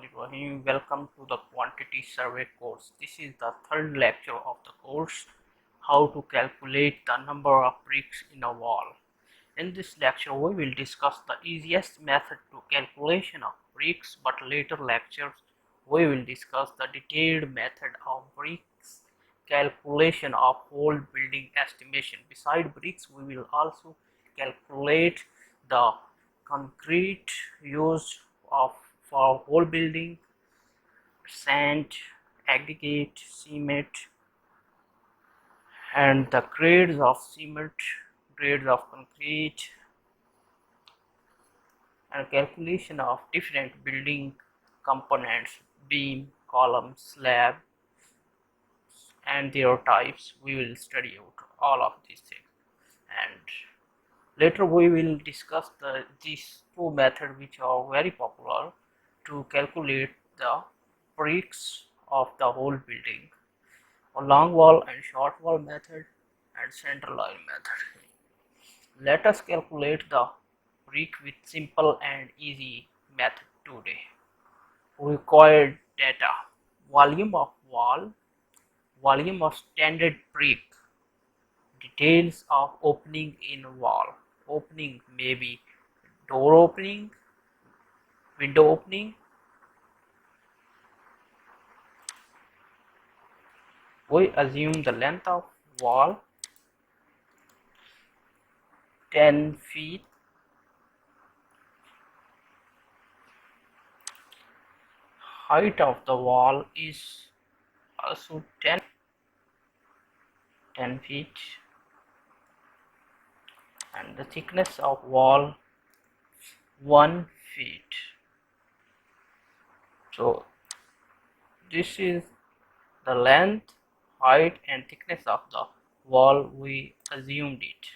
Bismillahirrahmanirrahim. Welcome to the quantity survey course. This is the third lecture of the course, how to calculate the number of bricks in a wall. In this lecture, we will discuss the easiest method to calculation of bricks, but later lectures we will discuss the detailed method of bricks calculation of whole building estimation. Beside bricks, we will also calculate the concrete used for whole building, sand, aggregate, cement, and the grades of cement, grades of concrete, and calculation of different building components, beam, column, slab, and their types. We will study out all of these things, and later we will discuss these two methods which are very popular to calculate the bricks of the whole building: a long wall and short wall method and center line method. Let us calculate the brick with simple and easy method today. Required data: volume of wall, volume of standard brick, details of opening in wall. Opening may be door opening, window opening. We assume the length of wall 10 feet, height of the wall is also 10 feet, and the thickness of wall 1 feet. So this is the length, height and thickness of the wall. We assumed it.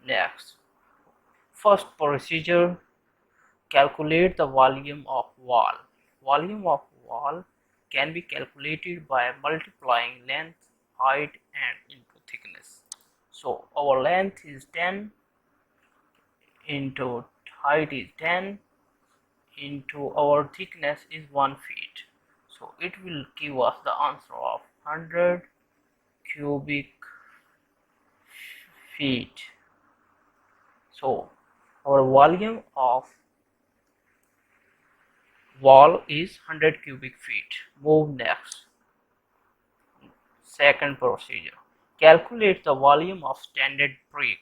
Next, first procedure, calculate the volume of wall. Volume of wall can be calculated by multiplying length, height and into thickness. So our length is 10 into height is 10 into our thickness is 1 feet. So it will give us the answer of 100 cubic feet. So our volume of wall is 100 cubic feet. Move next. Second procedure, calculate the volume of standard brick.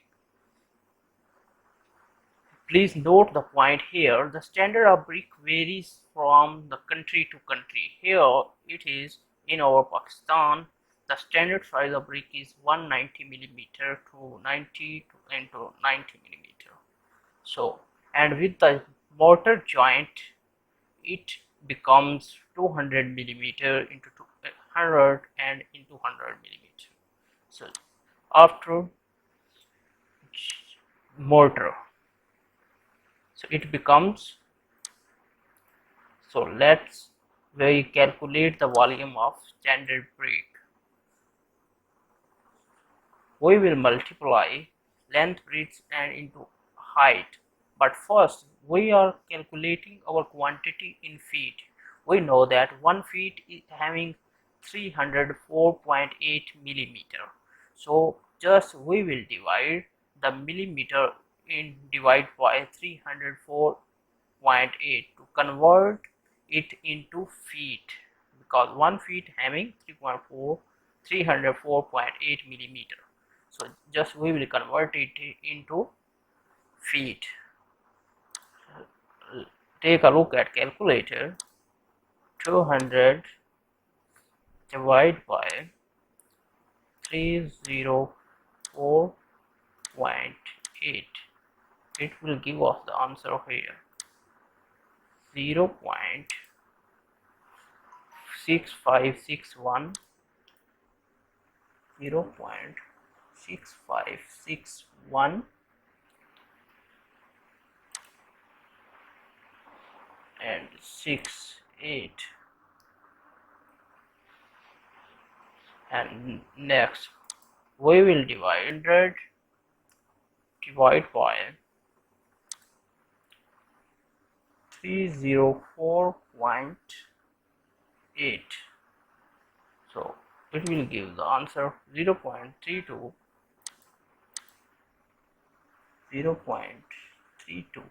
Please note the point here. The standard of brick varies from the country to country. Here it is in our Pakistan. The standard size of brick is 190 millimeter to 90 into 90 millimeter. So, and with the mortar joint, it becomes 200 millimeter into 100 and into 100 millimeter. So, after mortar, so it becomes, so let's we calculate the volume of standard brick. We will multiply length, breadth and into height, but first we are calculating our quantity in feet. We know that 1 feet is having 304.8 millimeter. So just we will divide the millimeter in divide by 304.8 to convert it into feet, because 1 feet having 304.8 millimeter. So just we will convert it into feet. Take a look at calculator. 200 divided by 304.8. It will give us the answer here, 0.6561, 0.6561 and 68. And next we will divide by 304.8. So it will give the answer 0.32 0.32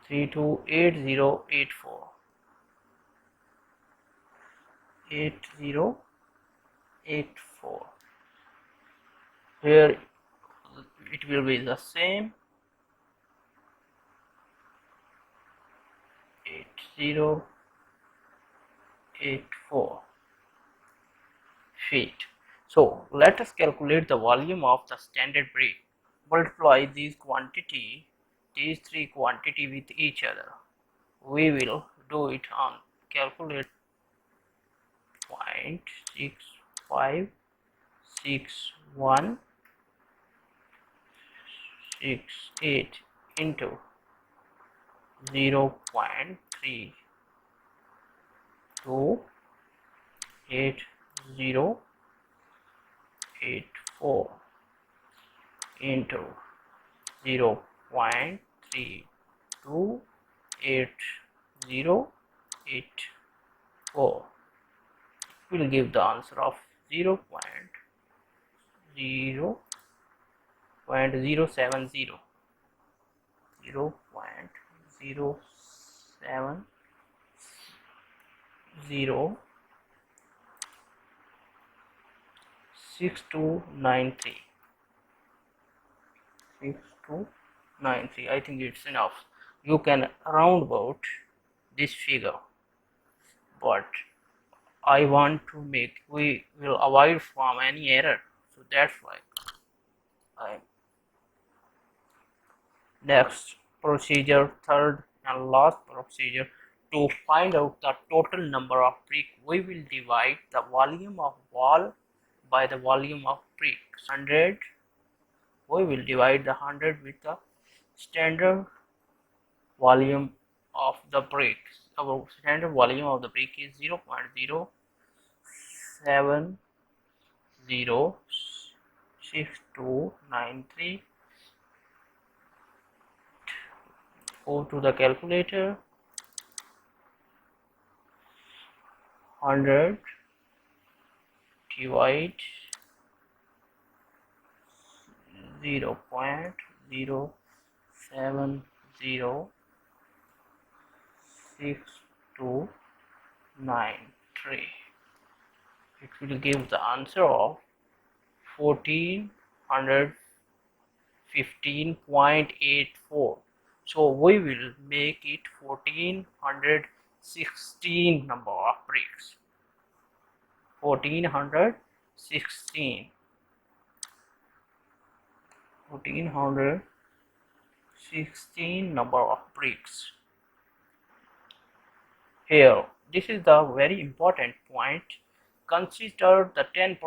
328084 8084. Here it will be the same 8084 feet. So let us calculate the volume of the standard brick. Multiply these three quantity with each other. We will do it on calculate 0.656168 into 0.328084 into 0.328084 will give the answer of 0.070 0.0706293 6293. I think it's enough. You can round about this figure, but I want to make, we will avoid from any error, so that's why I next procedure, third and last procedure, to find out the total number of brick, we will divide the volume of wall by the volume of brick. 100, we will divide the 100 with the standard volume of the brick. Our standard volume of the brick is 0.0706293. Go to the calculator. 100 divide 0.0706293. It will give the answer of 1415.84. So we will make it 1416 number of bricks. 1416 number of bricks. Here, this is the very important point. Consider the 10%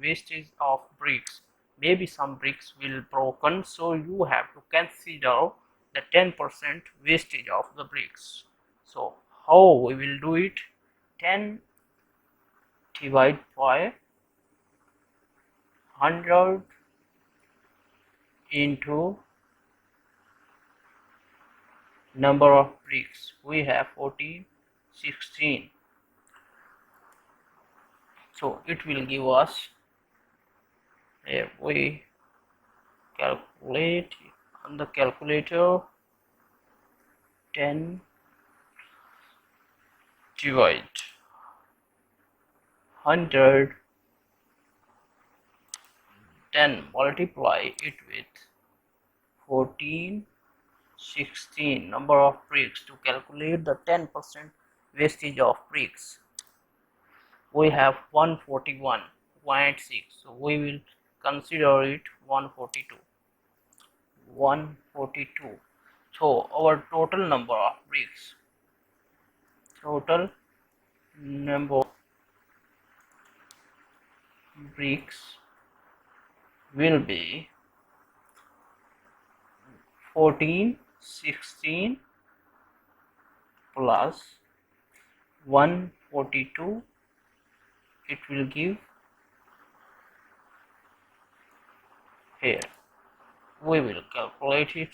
wastage of bricks. Maybe some bricks will broken, so you have to consider the 10% wastage of the bricks. So how we will do it? 10 divided by 100 into number of bricks. We have 1416. So it will give us, if we calculate on the calculator, 10 divide 100, then multiply it with 1416 number of bricks to calculate the 10% wastage of bricks. We have 141.6, so we will consider it 142. So our total number of bricks, total number of bricks will be 1416 plus 142. It will give, here we will calculate it,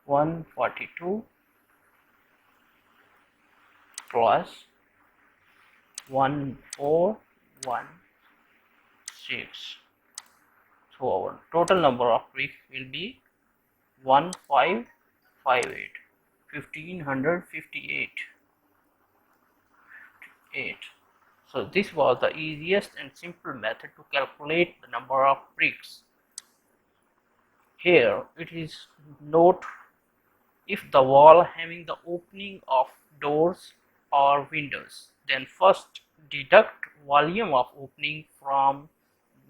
142 plus 1416. So our total number of bricks will be 1558, 1558. So this was the easiest and simple method to calculate the number of bricks. Here it is note, if the wall having the opening of doors or windows, then first deduct volume of opening from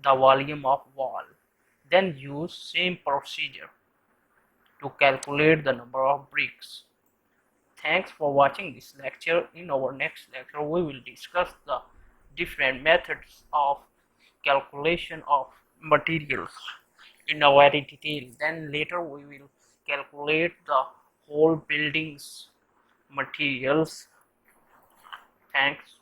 the volume of wall, then use same procedure to calculate the number of bricks. Thanks for watching this lecture. In our next lecture we will discuss the different methods of calculation of materials in a very detail. Then later we will calculate the whole building's materials. Thanks.